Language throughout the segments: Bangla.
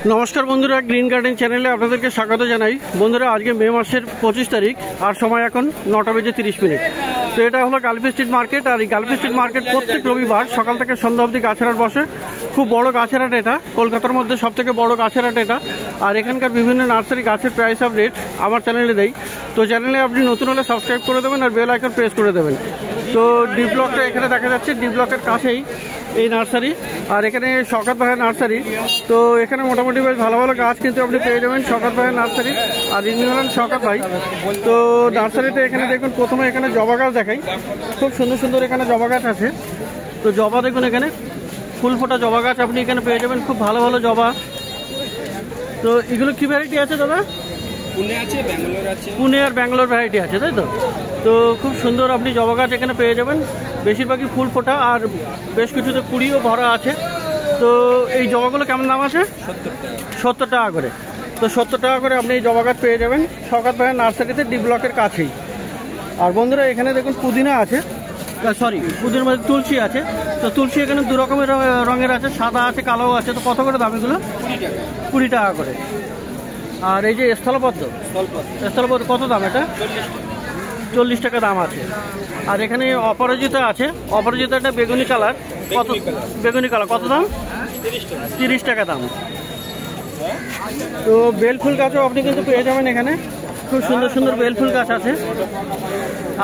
নমস্কার বন্ধুরা, গ্রিন গার্ডেন চ্যানেলে আপনাদেরকে স্বাগত জানাই। বন্ধুরা, আজকে মে মাসের 25 তারিখ আর সময় এখন 9টা বেজে 30 মিনিট। তো এটা হলো গালফি স্ট্রিট মার্কেট। আর এই গালফি স্ট্রিট মার্কেট প্রত্যেক রবিবার সকাল থেকে সন্ধ্যা অবধি গাছের হাট বসে। খুব বড় গাছের হাট এটা, কলকাতার মধ্যে সবথেকে বড় গাছের হাট এটা। আর এখানকার বিভিন্ন নার্সারি গাছের প্রাইস আপডেট আমার চ্যানেলে দেই। তো চ্যানেলে আপনি নতুন হলে সাবস্ক্রাইব করে দেবেন আর বেল আইকন প্রেস করে দেবেন। তো ডি ব্লকটা এখানে দেখা যাচ্ছে, ডি ব্লকের কাছেই এই নার্সারি। আর এখানে শওকত ভাইয়ের নার্সারি। তো এখানে মোটামুটি বেশ ভালো ভালো গাছ কিন্তু আপনি পেয়ে যাবেন শওকত ভাইয়ের নার্সারি। আর ইনি হলেন শওকত ভাই। তো নার্সারিতে এখানে দেখুন, প্রথমে এখানে জবা গাছ দেখাই। খুব সুন্দর সুন্দর এখানে জবা গাছ আছে। তো জবা দেখুন, এখানে ফুল ফোটা জবা গাছ আপনি এখানে পেয়ে যাবেন, খুব ভালো ভালো জবা। তো এগুলো কি ভ্যারাইটি আছে দাদা? পুনে আর ব্যাঙ্গালোর ভ্যারাইটি আছে, তাই তো? তো খুব সুন্দর আপনি জবা গাছ এখানে পেয়ে যাবেন, বেশিরভাগই ফুল ফোটা আর বেশ কিছুতে কুড়িও ভরা আছে। তো এই জবাগুলো কেমন দাম আছে? 70 টাকা করে। তো 70 টাকা করে আপনি এই জবা গাছ পেয়ে যাবেন শওকত ভাইয়ের নার্সারিতে, ডি ব্লকের কাছেই। আর বন্ধুরা, এখানে দেখুন পুদিনা আছে, সরি পুদিনার মধ্যে তুলসী আছে। তো তুলসী এখানে দু রকমের রঙের আছে, সাদা আছে, কালো আছে। তো কত করে দাম এগুলো? 20 টাকা করে। আর এই যে স্থলপদ্ম কত দাম এটা? 40 টাকা দাম আছে। আর এখানে অপরাজিতা আছে, অপরাজিতাটা বেগুনি কালার। কত? বেগুনি কালার কত দাম? 30 টাকা দাম। তো বেলফুল গাছও আপনি কিন্তু পেয়ে যাবেন এখানে, খুব সুন্দর সুন্দর বেলফুল গাছ আছে।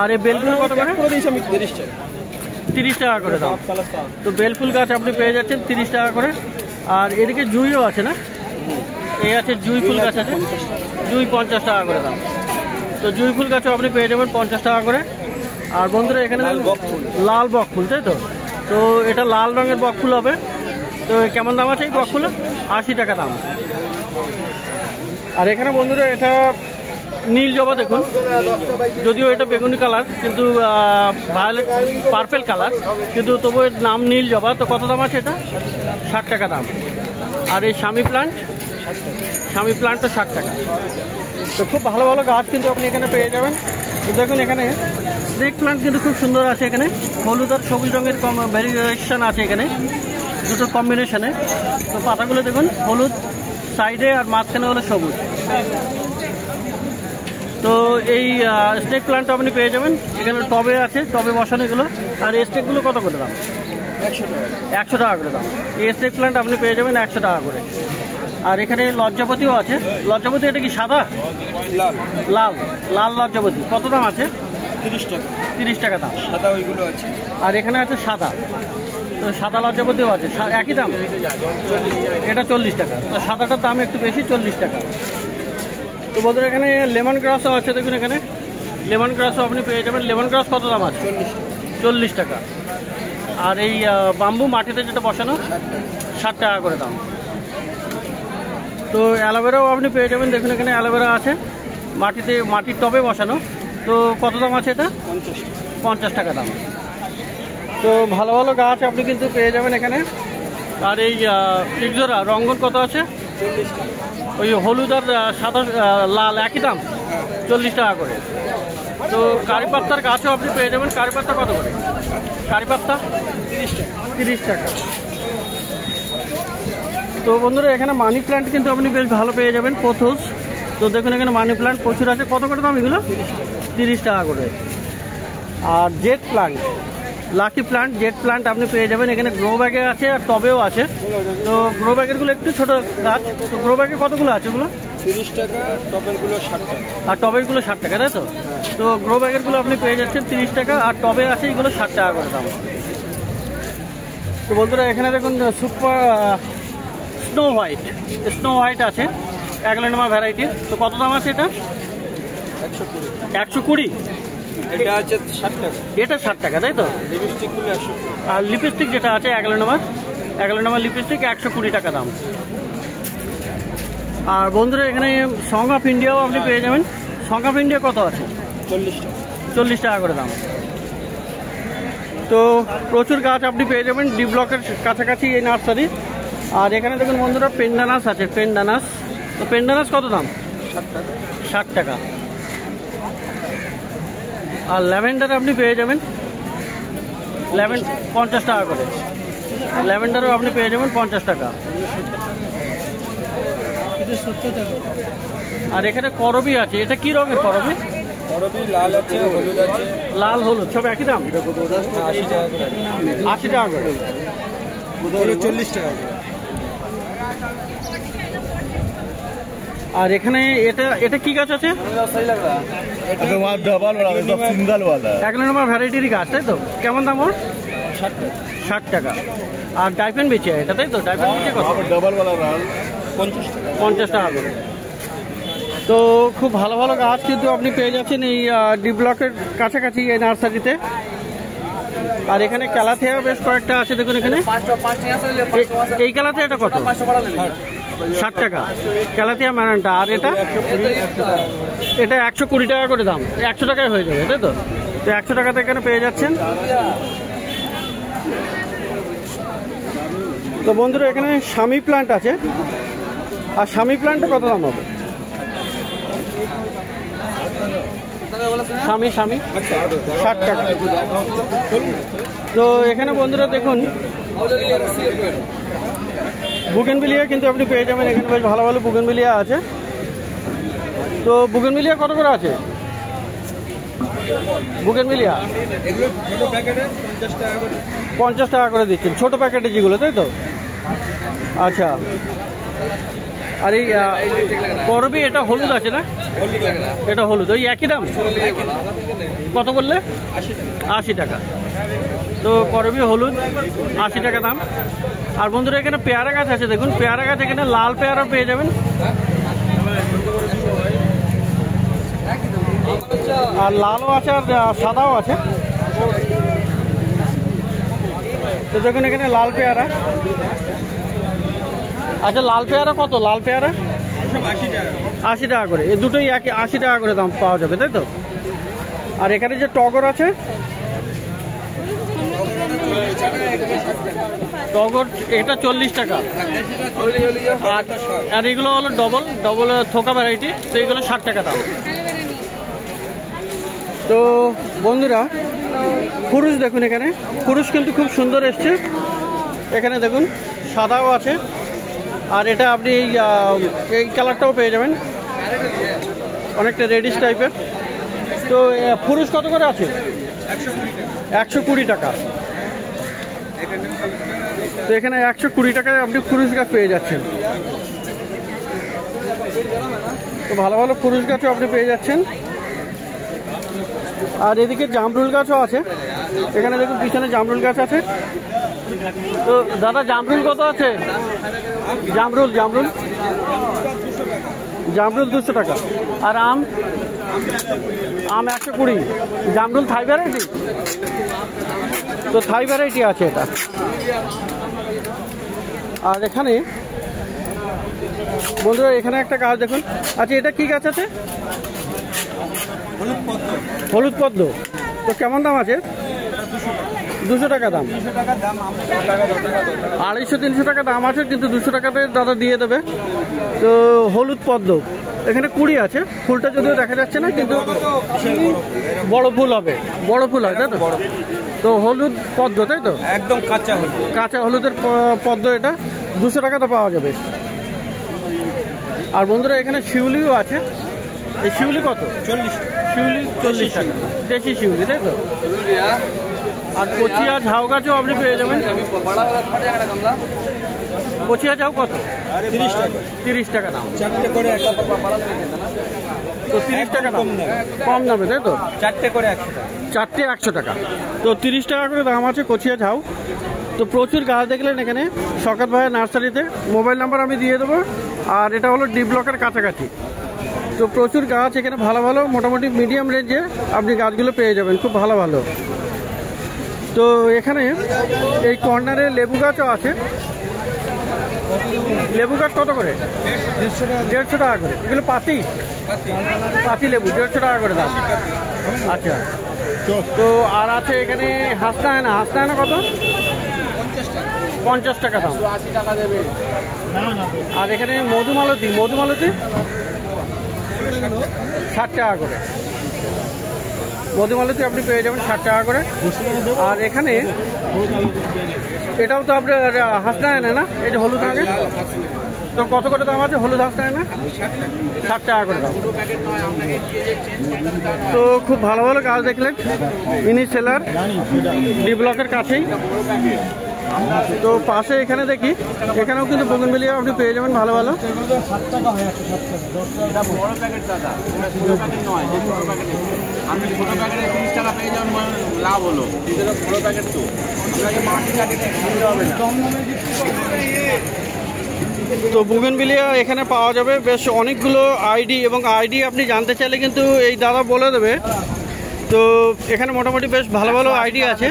আর এই বেলফুল কত করে? 30 টাকা করে দাম। তো বেলফুল গাছ আপনি পেয়ে যাচ্ছেন 30 টাকা করে। আর এদিকে জুঁইও আছে না? এই আছে জুঁই ফুল গাছ আছে, জুঁই 50 টাকা করে দাম। তো জুঁই ফুল গাছও আপনি পেয়ে যাবেন 50 টাকা করে। আর বন্ধুরা, এখানে লাল বকফুল, তাই তো? তো এটা লাল রঙের বকফুল হবে। তো কেমন দাম আছে এই বকফুলের? 80 টাকা দাম। আর এখানে বন্ধুরা, এটা নীল জবা দেখুন, যদিও এটা বেগুনি কালার কিন্তু ভায়োলেট পার্পেল কালার, কিন্তু তবু এর নাম নীল জবা। তো কত দাম আছে এটা? 60 টাকা দাম। আর এই স্বামী প্লান্টটা 60 টাকা। তো খুব ভালো ভালো গাছ কিন্তু আপনি এখানে পেয়ে যাবেন। দেখুন, এখানে স্নেক প্লান্ট কিন্তু খুব সুন্দর আছে। এখানে হলুদ আর সবুজ রঙের ভ্যারিয়েশন আছে এখানে, দুটো কম্বিনেশনে। তো পাতাগুলো দেখুন, হলুদ সাইডে আর মাঝখানে হলো সবুজ। তো এই স্নেক প্লান্ট আপনি পেয়ে যাবেন এখানে, টবে আছে, টবে বসানো এগুলো। আর এই স্নেকগুলো কত করে দাম? 100 টাকা করে দাম। এই স্নেক প্লান্ট আপনি পেয়ে যাবেন 100 টাকা করে। আর এখানে লজ্জাপতিও আছে। লজ্জাপতি এটা কি সাদা? লাল লজ্জাপতি কত দাম আছে? 30 টাকা দাম। সাদা ওইগুলো আছে। আর এখানে আছে সাদা, তো সাদা লজ্জাপতিও আছে, একই দাম। এটা 40 টাকা। তো সাদাটার দাম একটু বেশি, 40 টাকা। তো বন্ধুরা, এখানে লেমন গ্রাসও আছে। দেখুন, এখানে লেমন গ্রাসও আপনি পেয়ে যাবেন। লেমন গ্রাস কত দাম আছে? 40 টাকা। আর এই বাম্বু মাটিতে যেটা বসানো, 60 টাকা করে দাম। তো অ্যালোভেরাও আপনি পেয়ে যাবেন। দেখুন, এখানে অ্যালোভেরা আছে, মাটির টবে বসানো। তো কত দাম আছে এটা? 50 টাকা দাম। তো ভালো ভালো গাছ আপনি কিন্তু পেয়ে যাবেন এখানে। আর এই একজোড়া রঙ্গন কত আছে? ওই হলুদ আর সাদা লাল একই দাম, 40 টাকা করে। তো কারি পাত্তার গাছও আপনি পেয়ে যাবেন। কারি পাত্তা কত করে? কারি পাত্তা 30 টাকা। তো বন্ধুরা, এখানে মানি প্ল্যান্ট কিন্তু আপনি বেশ ভালো পেয়ে যাবেন, পোথোস। তো দেখুন, এখানে মানি প্ল্যান্ট প্রচুর আছে। কত করে দাম এগুলো? 30 টাকা করে। আর jade plant, lucky plant, jade plant আপনি পেয়ে যাবেন এখানে, গ্রো ব্যাগে আছে আর টবেও আছে। তো গ্রো ব্যাগেরগুলো একটু ছোটো গাছ। তো গ্রো ব্যাগে কতগুলো আছে ওগুলো? 30 টাকা, টবেরগুলো 60 টাকা। আর টবেরগুলো 60 টাকা, তাই তো? তো গ্রো ব্যাগেরগুলো আপনি পেয়ে যাচ্ছেন 30 টাকা, আর টবে আছে এগুলো 60 টাকা করে দাম। তো বন্ধুরা, এখানে দেখুন সুপার স্নো হোয়াইট আছে, অ্যাগলেনমা ভ্যারাইটি। তো কত দাম আছে এটা? 120। এটা আছে 60 টাকা। এটা 60 টাকা, তাই তো? লিপস্টিকগুলো 100। আর লিপস্টিক যেটা আছে অ্যাগলেনমা লিপস্টিক 120 টাকা দাম। আর বন্ধুরা, এখানে সং অফ ইন্ডিয়াও আপনি পেয়ে যাবেন। সং অফ ইন্ডিয়া কত আছে? 40 টাকা। 40 টাকা করে দাম। তো প্রচুর গাছ আপনি পেয়ে যাবেন ডি ব্লকের কাছাকাছি এই নার্সারি। আর এখানে দেখুন বন্ধুরা, পেন্ডানাস আছে, পেন্ডানাস। তো পেন্ডানাস কত দাম? 60 টাকা। আর ল্যাভেন্ডার আপনি পেয়ে যাবেন 50 টাকা করে। ল্যাভেন্ডারও আপনি পেয়ে যাবেন 50 টাকা। 70 টাকা। আর এখানে করবি আছে, এটা কি রঙের করবি? করবি লাল আছে, হলুদ আছে। লাল হলুদ সব একই দাম? 80 টাকা করে। 80 টাকা করে। 40 টাকা করে। আর এখানে এটা কি গাছ আছে? এক নম্বর ভ্যারাইটির গাছ, তাই তো? কেমন দাম ওর? 60 টাকা। আর ডাইফেন বেচে এটা, তাই তো? ডাইফেন বেচে কত? 50 টাকা করে। তো খুব ভালো ভালো গাছ কিন্তু আপনি পেয়ে যাচ্ছেন এই ডি ব্লকের কাছাকাছি এই নার্সারিতে। আর এখানে ক্যালাথিয়া বেশ কয়েকটা আছে, দেখুন এখানে। এই ক্যালাথিয়া এটা কত? 60 টাকা ক্যালাথিয়া ম্যারান্টা। আর এটা 120 টাকা করে দাম। 100 টাকায় হয়ে যাবে, তাই তো? তো 100 টাকাতে এখানে পেয়ে যাচ্ছেন। তো বন্ধুরা এখানে স্বামী প্লান্ট আছে। আর স্বামী প্লান্টে কত দাম হবে? স্বামী 60 টাকা। তো এখানে বন্ধুরা দেখুন বুগেনভিলিয়া কিন্তু আপনি পেয়ে যাবেন এখানে। বেশ ভালো ভালো বুগেনভিলিয়া আছে। তো বুগেনভিলিয়া কত করে আছে? বুগেনভিলিয়া 50 টাকা করে দিচ্ছেন, ছোট প্যাকেটে যেগুলো, তাই তো? আচ্ছা। আর এই করবি এটা হলুদ আছে না? এটা হলুদ, ওই একই দাম? কত বললে? 80 টাকা। তো করবি হলুদ 80 টাকা দাম। আর বন্ধুরা এখানে পেয়ারা গাছ আছে, দেখুন পেয়ারা গাছ এখানে লাল পেয়ারা পেয়ে যাবেন। আর লালও আছে আর সাদাও আছে। তো দেখুন এখানে লাল পেয়ারা। আচ্ছা, লাল পেয়ারা কত? লাল পেয়ারা 80 টাকা করে। এই দুটোই একই 80 টাকা করে দাম পাওয়া যাবে, তাই তো? আর এখানে যে টগর আছে, টগর এটা 40 টাকা। আর এগুলো হলো ডবল থোকা ভ্যারাইটি, তো এগুলো 60 টাকা দাম। তো বন্ধুরা কুরুশ দেখুন, এখানে কুরুশ কিন্তু খুব সুন্দর এসছে। এখানে দেখুন সাদাও আছে। আর এটা আপনি এই কালারটাও পেয়ে যাবেন, অনেকটা রেডিশ টাইপের। তো ফুরুষ কত করে আছে? 120 টাকা। তো এখানে 120 টাকায় আপনি ফুরুষ গাছ পেয়ে যাচ্ছেন। তো ভালো ভালো ফুরুষ গাছও আপনি পেয়ে যাচ্ছেন। আর এদিকে জামরুল গাছও আছে। এখানে দেখুন পিছনে জামরুল গাছ আছে। তো দাদা জামরুল কত আছে? জামরুল 200 টাকা। আর আম 120। জামরুল থাই ভ্যারাইটি? তো থাই ভ্যারাইটি আছে এটা। আর এখানে বন্ধুরা এখানে একটা গাছ দেখুন। আচ্ছা, এটা কি গাছ আছে? হলুদ পদ্ম। তো কেমন দাম আছে? 200 টাকা দাম। 250-300 টাকা দাম আছে, কিন্তু 200 টাকাতে দাদা দিয়ে দেবে। তো হলুদ পদ্ম এখানে 20 আছে। ফুলটা যদিও দেখা যাচ্ছে না, কিন্তু বড় ফুল হবে, বড় ফুল হয়, তাই তো? তো হলুদ পদ্ম, তাই তো? একদম কাঁচা হলুদের পদ্ম, এটা 200 টাকাতে পাওয়া যাবে। আর বন্ধুরা এখানে শিউলিও আছে। এই শিউলি কত? 40। শিউলি 40 টাকা, দেশি শিউলি, তাই তো? আর কচিয়া ঝাউ গাছও আপনি পেয়ে যাবেন। কচিয়া ঝাউ কত? 30 টাকা দাম। তো 30 টাকা দাম, কম দামে, তাই তো? 4টে করে 100 টাকা। তো 30 টাকা করে দাম আছে কচিয়া ঝাউ। তো প্রচুর গাছ দেখলেন এখানে শওকত ভাইয়ের নার্সারিতে। মোবাইল নাম্বার আমি দিয়ে দেবো। আর এটা হলো ডি ব্লকের কাছাকাছি। তো প্রচুর গাছ এখানে ভালো ভালো, মোটামুটি মিডিয়াম রেঞ্জে আপনি গাছগুলো পেয়ে যাবেন, খুব ভালো ভালো। তো এখানে এই কর্নারে লেবু গাছও আছে। লেবু গাছ কত করে? 150 টাকা করে। এগুলো পাতি লেবু 150 টাকা করে দাম। আচ্ছা। তো আর আছে এখানে হাসনায়না কত? 50 টাকা দাম। আর এখানে মধুমালতি 60 টাকা করে। মধুমালতি আপনি পেয়ে যাবেন 60 টাকা করে। আর এখানে এটাও তো আপনার হাসনায়না না? এটা হলুদ রঙের তো কত করে দাম আছে হলুদ হাঁস না? 60 টাকা করে দাম। তো খুব ভালো ভালো গাছ দেখলেন, মিনি সেলার ডি ব্লকের কাছেই। তো পাশে এখানে দেখি, এখানেও কিন্তু বোগেনভেলিয়া আপনি পেয়ে যাবেন ভালো ভালো। তো বোগেনভেলিয়া এখানে পাওয়া যাবে বেশ অনেকগুলো আইডি, এবং আইডি আপনি জানতে চাইলে কিন্তু এই দাদা বলে দেবে। তো এখানে মোটামুটি বেশ ভালো ভালো আইডি আছে।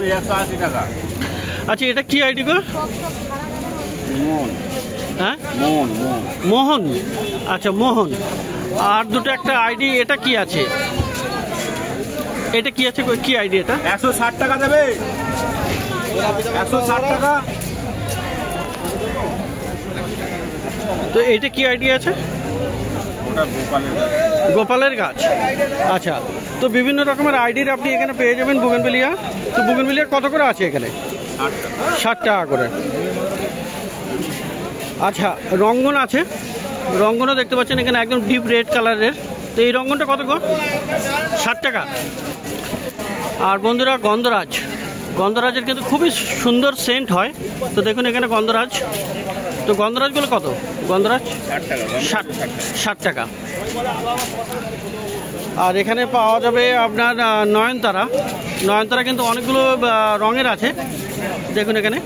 আচ্ছা, এটা কি আইডি গো? হ্যাঁ, মোহন। আচ্ছা, মোহন। আর দুটো একটা আইডি, এটা কি আছে? এটা কি আছে, কি আইডি এটা? 160 টাকা দেবে, 160 টাকা। তো এটা কি আইডি আছে? গোপালের গাছ। আচ্ছা, তো বিভিন্ন রকমের আইডির আপনি এখানে পেয়ে যাবেন বোগেনভেলিয়া। তো বোগেনভেলিয়া কত করে আছে এখানে? 60 টাকা করে। আচ্ছা, রঙ্গন আছে, রঙ্গনও দেখতে পাচ্ছেন এখানে একদম ডিপ রেড কালারের। তো এই রঙ্গনটা কত গো? 60 টাকা। আর বন্ধুরা, গন্ধরাজ, গন্ধরাজের কিন্তু খুবই সুন্দর সেন্ট হয়। তো দেখুন এখানে গন্ধরাজ। তো গন্ধরাজগুলো কত? গন্ধরাজ 60 টাকা। আর এখানে পাওয়া যাবে আপনার নয়নতারা। নয়নতারা কিন্তু অনেকগুলো রঙের আছে। দেখুন এখানে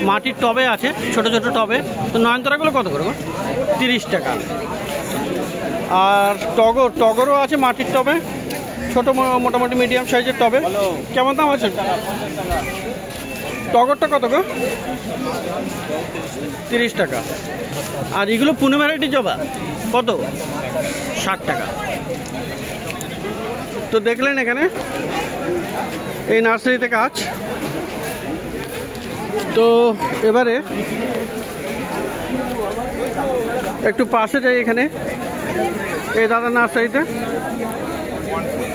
মাটির টবে আছে, ছোট ছোট টবে। তো নয়নতারাগুলো কত করে? 30 টাকা। আর টগর, টগরও আছে মাটির টবে, ছোট মোটামুটি মিডিয়াম সাইজের টবে। কেমন দাম আছে টগরটা? কত গো? 30 টাকা। আর এগুলো পুনে ভ্যারাইটি জবা কত? 60 টাকা। তো দেখলেন এখানে এই নার্সারিতে কাজ। তো এবারে একটু পাশে যাই, এখানে এই দাদার নার্সারিতে।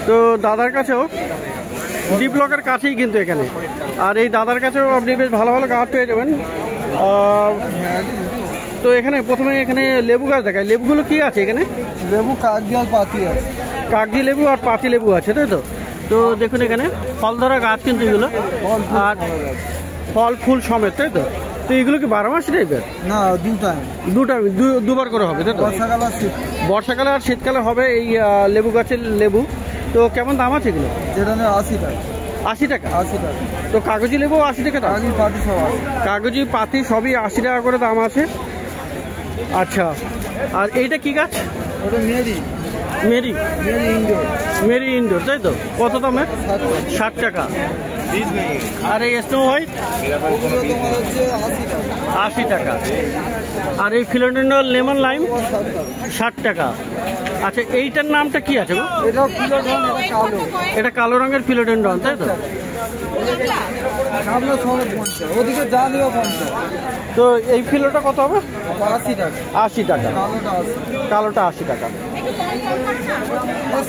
তো দাদার কাছেও ডি ব্লকের কাছেই কিন্তু এখানে। আর এই দাদার কাছেও আপনি বেশ ভালো ভালো গাছ পেয়ে যাবেন। তো এখানে প্রথমে এখানে লেবু গাছ দেখায়। লেবুগুলো কি আছে এখানে? লেবু কাগজি আর পাতি আছে, কাগজি লেবু আর পাতি লেবু আছে, তাই তো? তো দেখুন এখানে ফল ধরা গাছ কিন্তু এগুলো, আর ফল ফুল সমেত, তাই তো? তো এগুলো কি 12 মাস টাইপের? না, দুবার করে হবে, তাই তো? বর্ষাকালে আর শীত, বর্ষাকালে আর শীতকালে হবে এই লেবু গাছের লেবু। তো কেমন দাম আছে এগুলো? যেটা 80 টাকা। 80 টাকা। 80 টাকা। তো কাগজি লেবু 80 টাকা দাম? কাগজি পাতি সব আছে, কাগজি পাতি সবই 80 টাকা করে দাম আছে। আচ্ছা, আর এইটা কি গাছ? ওটা Mary, Mary indoor, Mary indoor, তাই তো? কত দামের? 60 টাকা। আর এই স্নো হোয়াইট? ওগুলো তোমার হচ্ছে 80 টাকা। 80 টাকা। আর এই ফিলোডেন্ড্রন লেমন লাইম 60 টাকা। আচ্ছা, এইটার নামটা কি আছে গো? এটাও ফিলোডেন্ড্রন, এটা কালো, এটা কালো রঙের ফিলোডেন্ড্রন, তাই তো? সামনে সঙ্গে 50, ওদিকে যা দিবে 50। তো এই ফিলোটা কত হবে? 80 টাকা। 80 টাকা। কালোটা 80, কালোটা 80 টাকা।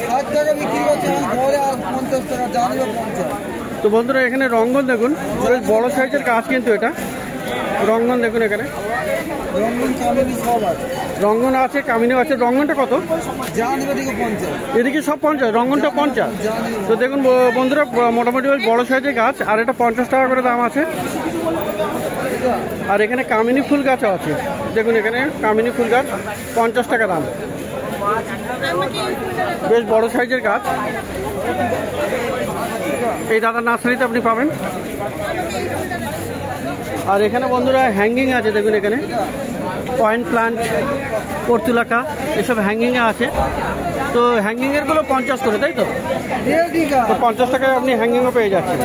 60 টাকা বিক্রি করছে, ঘরে আর 50 টাকা, যা দিবে 50। তো বন্ধুরা, এখানে রঙ্গন দেখুন, বেশ বড় সাইজের গাছ কিন্তু এটা। রঙ্গন দেখুন এখানে, রঙিন কামিনী সব আছে, রঙ্গন আছে, কামিনীও আছে। রঙ্গনটা কত? যা দিবে দিকে 50। এদিকে সব 50, রঙ্গনটা 50। তো দেখুন বন্ধুরা, মোটামুটি বেশ বড় সাইজের গাছ, আর এটা 50 টাকা করে দাম আছে। আর এখানে কামিনী ফুল গাছও আছে। দেখুন এখানে কামিনী ফুল গাছ 50 টাকা দাম, বেশ বড় সাইজের গাছ। এই দাদার নার্সারিতে আপনি পাবেন। আর এখানে বন্ধুরা হ্যাঙ্গিং আছে, দেখুন এখানে পয়েন্ট প্লান্ট, পর্তুলাকা, এসব হ্যাঙ্গিংয়ে আছে। তো হ্যাঙ্গিংয়ের গুলো 50 করে, তাই তো? তো 50 টাকায় আপনি হ্যাঙ্গিংও পেয়ে যাচ্ছেন।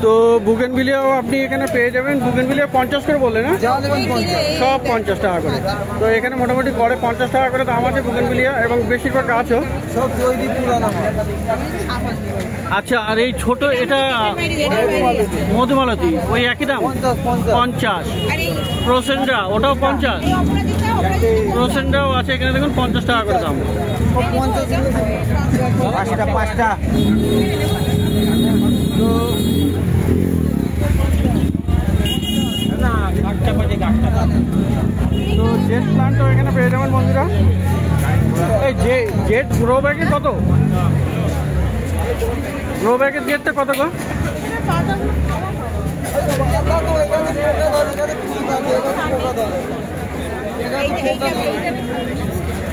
তো বুগেনভিলিয়াও আপনি এখানে পেয়ে যাবেন। বুগেনভিলিয়া 50 করে বললেন, না? সব 50 টাকা করে। তো এখানে মোটামুটি গড়ে 50 টাকা করে দাম আছে বুগেনভিলিয়া, এবং বেশিরভাগ গাছও সব তৈরি পুরানো। আচ্ছা, আর এই ছোট এটা মধুমালতী, ওই একই দাম? 50। প্রসেনড্রা ওটাও 50। প্রসেনড্রাও আছে এখানে, দেখুন 50 টাকা করে দাম। 5টা। তো জেট গ্রো ব্যাগে কত? গ্রো ব্যাগের জেটটা কত গো?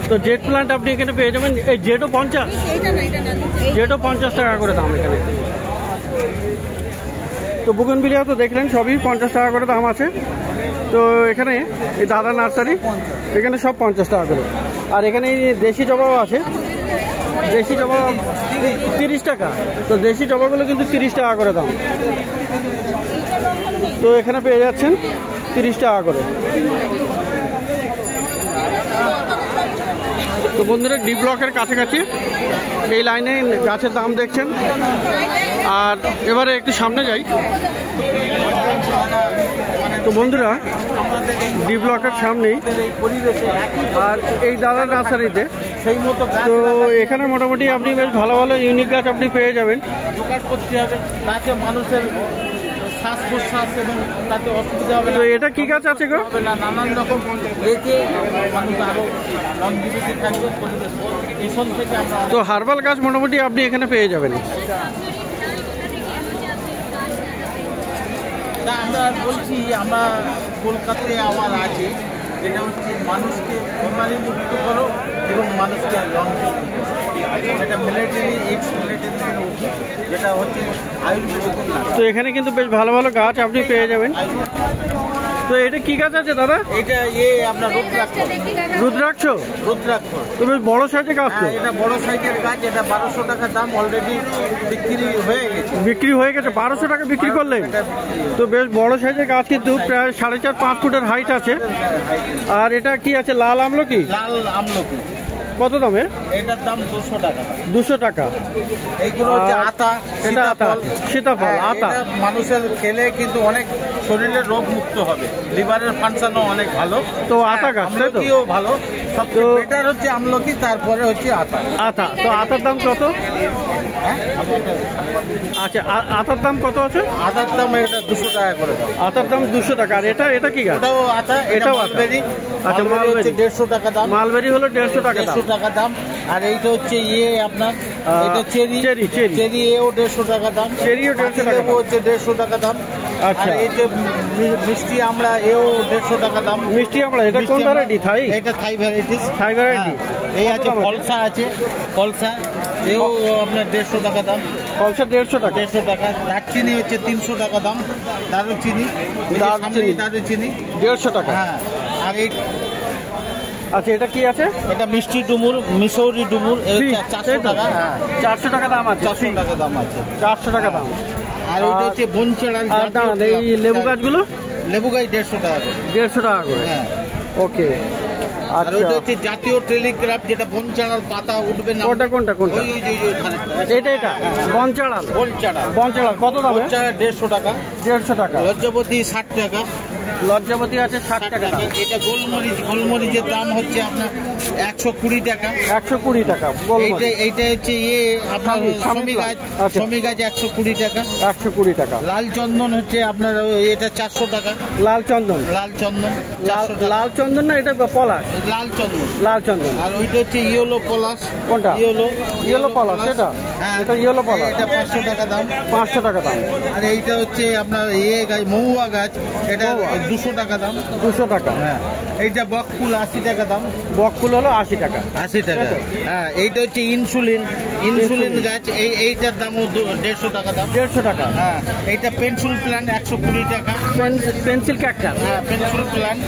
তো জেট প্লান্ট আপনি এখানে পেয়ে যাবেন। এই জেটও 50, জেটও 50 টাকা করে দাম এখানে। তো বুগনভিলিয়া তো দেখলেন সবই 50 টাকা করে দাম আছে। তো এখানে এই দাদা নার্সারি, এখানে সব 50 টাকা করে। আর এখানে দেশি জবাও আছে, দেশি জবা 30 টাকা। তো দেশি জবাগুলো কিন্তু 30 টাকা করে দাম। তো এখানে পেয়ে যাচ্ছেন 30 টাকা করে। তো বন্ধুরা ডি ব্লকের কাছাকাছি এই লাইনে গাছের দাম দেখছেন। আর এবারে একটু সামনে যাই। তো বন্ধুরা ডি ব্লকের সামনেই আর এই দাদার নার্সারিতে, তো এখানে মোটামুটি আপনি বেশ ভালো ভালো ইউনিক গাছ আপনি পেয়ে যাবেন। জোগাড় করতে হবে, তাতে মানুষের শ্বাস প্রশ্বাস এবং তাতে অসুবিধা হবে তো এটা কি গাছ আছে গো? না, নানান রকম রেখে মানুষ আরো লংজিভিটি থাকবে পরিবেশ। এইসব থেকে আমরা তো হার্বাল গাছ মোটামুটি আপনি এখানে পেয়ে যাবেন। তা আমরা বলছি, আমরা কলকাতায় আমার আছে, যেটা হচ্ছে মানুষকে বিমারি মুক্ত করো এবং মানুষকে লংজিভিটি, যেটা মিলিটারি এক্স মিলিটারি ওষুধ, যেটা হচ্ছে আয়ুর্বেদিকের লাভ। তো এখানে কিন্তু বেশ ভালো ভালো গাছ আপনি পেয়ে যাবেন। তো এটা কি গাছ আছে দাদা? এটা আপনার রুদ্রাক্ষ। রুদ্রাক্ষ? রুদ্রাক্ষ তো বেশ বড় সাইজের গাছ তো। এটা বড় সাইজের গাছ, এটা 1200 টাকা দাম, অলরেডি বিক্রি হয়ে গেছে। বিক্রি হয়ে গেছে 1200 টাকা বিক্রি করলেন? তো বেশ বড় সাইজের গাছ, কিন্তু প্রায় 4.5-5 ফুটের হাইট আছে। আর এটা কি আছে? লাল আমলকি? লাল আমলকি। কত দামে? এটার দাম 200 টাকা। 200 টাকা। এইগুলো হচ্ছে আতা, এটা আতা, সীতাফল, আতা। এটা মানুষের খেলে কিন্তু অনেক শরীরের রোগ মুক্ত হবে, লিভারের ফাংশনও অনেক ভালো। তো আতা গাছ, তাই তো? আমলকিও ভালো, সবচেয়ে বেটার হচ্ছে আমলকি, তারপরে হচ্ছে আতা। আতা। তো আতার দাম কত? হ্যাঁ, আচ্ছা, আতার দাম কত আছে? আতার দাম এটা 200 টাকা করে দাও। আতার দাম 200 টাকা। আর এটা কি গাছ? ওটাও আতা, এটাও এটাও আতা। মালবেরি। আচ্ছা, মালবেরি হচ্ছে 150 টাকা দাম। মালবেরি হলো 150 টাকা দাম। 150 টাকা দাম। আর এইটা হচ্ছে আপনার এটা চেরি। Cherry, cherry. চেরি এও 150 টাকা দাম। চেরিও 150 টাকা দাম। হচ্ছে 150 টাকা দাম। আচ্ছা। আর এই যে মিষ্টি আমড়া, এও 150 টাকা দাম। মিষ্টি আমড়া, এটা কোন ভ্যারাইটি? থাই? এটা থাই ভ্যারাইটিস। থাই ভ্যারাইটি। এই আছে কলসা, আছে কলসা, এও আপনার 150 টাকা দাম। কলসা 150 টাকা। 150 টাকা। দারচিনি হচ্ছে 300 টাকা দাম। দারুচিনি, দারুচিনি 150 টাকা। হ্যাঁ। আর এই আচ্ছা, এটা কি আছে? এটা মিষ্টি ডুমুর, মিশৌরি ডুমুর, 400 টাকা। হ্যাঁ, 400 টাকা দাম আছে। 400 টাকা দাম আছে। 400 টাকা দাম। আর ওইটা হচ্ছে বনচেড়ার। আর দাঁড়ান, এই লেবু গাছগুলো? লেবু গাছ 150 টাকা করে। 150 টাকা করে। হ্যাঁ। ওকে। আর ওইটা আচ্ছা, হচ্ছে জাতীয় টেলিগ্রাফ, যেটা বনচেড়ার পাতা উঠবে না। কোনটা কোনটা কোনটা? ওই ওখানে। এটা বনচাড়াল। বনচেড়া। বনচাড়াল কত দামে? বনচেড়া 150 টাকা। 150 টাকা। লজ্জাপতি 60 টাকা। লজ্জাপতি আছে 60 টাকা দাম। এটা গোলমরিচ, গোলমরিচের দাম হচ্ছে আপনার 120 টাকা। 120 টাকা গোলমরিচ। এইটা হচ্ছে আপনার স্বামী গাছ। আচ্ছা। স্বামী গাছ 120 টাকা। 120 টাকা। লাল চন্দন হচ্ছে আপনার এটা 400 টাকা। লাল চন্দন? লাল চন্দন 400 টাকা। লাল চন্দন না, এটা পলাশ? লাল চন্দন। লাল চন্দন। আর ওইটা হচ্ছে ইয়েলো পলাশ। কোনটা? ইয়েলো পলাশ। এটা? হ্যাঁ, এটা ইয়েলো পলাশ। এটা 500 টাকা দাম। 500 টাকা দাম। আর এইটা হচ্ছে আপনার গাছ, মহুয়া গাছ, এটা 200 টাকা দাম। 200 টাকা। হ্যাঁ। এইটা বকফুল 80 টাকা দাম। বকফুল হলো 80 টাকা। 80 টাকা। হ্যাঁ। এইটা হচ্ছে ইনসুলিন গাছ, এইটার দামও 150 টাকা দাম। 150 টাকা। হ্যাঁ। এইটা পেন্সিল প্ল্যান্ট 120 টাকা। Pencil cactus? হ্যাঁ, পেন্সিল প্ল্যান্ট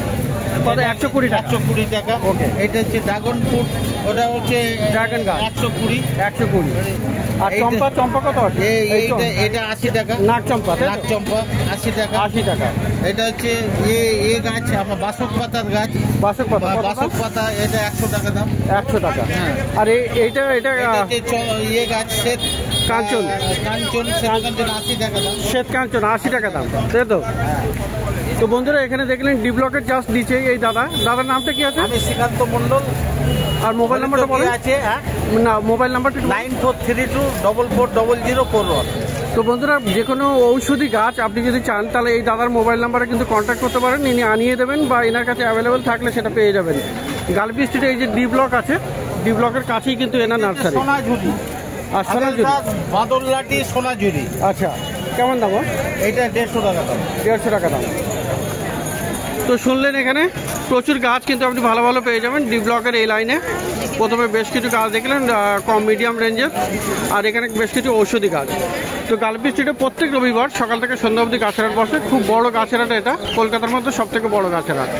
কত? 120 টাকা। 120 টাকা। ওকে। এটা হচ্ছে ড্রাগন ফ্রুট, ওটা হচ্ছে ড্রাগন গাছ 120। 120। আর চম্পা? চম্পা কত আছে? এটা 80 টাকা। নাক চম্পা? নাক চম্পা 80 টাকা। 80 টাকা। এটা হচ্ছে গাছ আমার বাসক পাতার গাছ। বাসক পাতা? বাসক পাতা, এটা 100 টাকা দাম। 100 টাকা। হ্যাঁ। আর এটা গাছ শ্বেত কাঞ্চন? কাঞ্চন 80 টাকা দাম। শ্বেত কাঞ্চন 80 টাকা দাম, তাই তো? তো বন্ধুরা এখানে দেখলেন ডি ব্লকের জাস্ট নিচে এই দাদার নামটা কি আছে? আমি শ্রীকান্ত মন্ডল। আর মোবাইল নাম্বারটা বলেন। আছে না, মোবাইল নাম্বারটা 94324441। তো বন্ধুরা যে কোনো ঔষধি গাছ আপনি যদি চান তাহলে এই দাদার মোবাইল নাম্বারে কিন্তু কন্ট্যাক্ট করতে পারেন, ইনি আনিয়ে দেবেন বা এনার কাছে অ্যাভেলেবেল থাকলে সেটা পেয়ে যাবেন। গালবি স্ট্রিটে এই যে ডি ব্লক আছে, ডি ব্লকের কাছেই কিন্তু এনার নার্সারি। সোনাঝুরি আর সোনাঝুরি বাদললাটি সোনাঝুরি। আচ্ছা, কেমন দাম? এটা 150 টাকা দাম। 150 টাকা দাম। তো শুনলেন, এখানে প্রচুর গাছ কিন্তু আপনি ভালো ভালো পেয়ে যাবেন ডি ব্লকের এই লাইনে। প্রথমে বেশ কিছু গাছ দেখলেন কম মিডিয়াম রেঞ্জের, আর এখানে বেশ কিছু ঔষধি গাছ। তো গালপি স্ট্রিটে প্রত্যেক রবিবার সকাল থেকে সন্ধ্যা অবধি গাছের হাট বসে। খুব বড় গাছের হাট এটা, কলকাতার মধ্যে সব থেকে বড় গাছের হাট।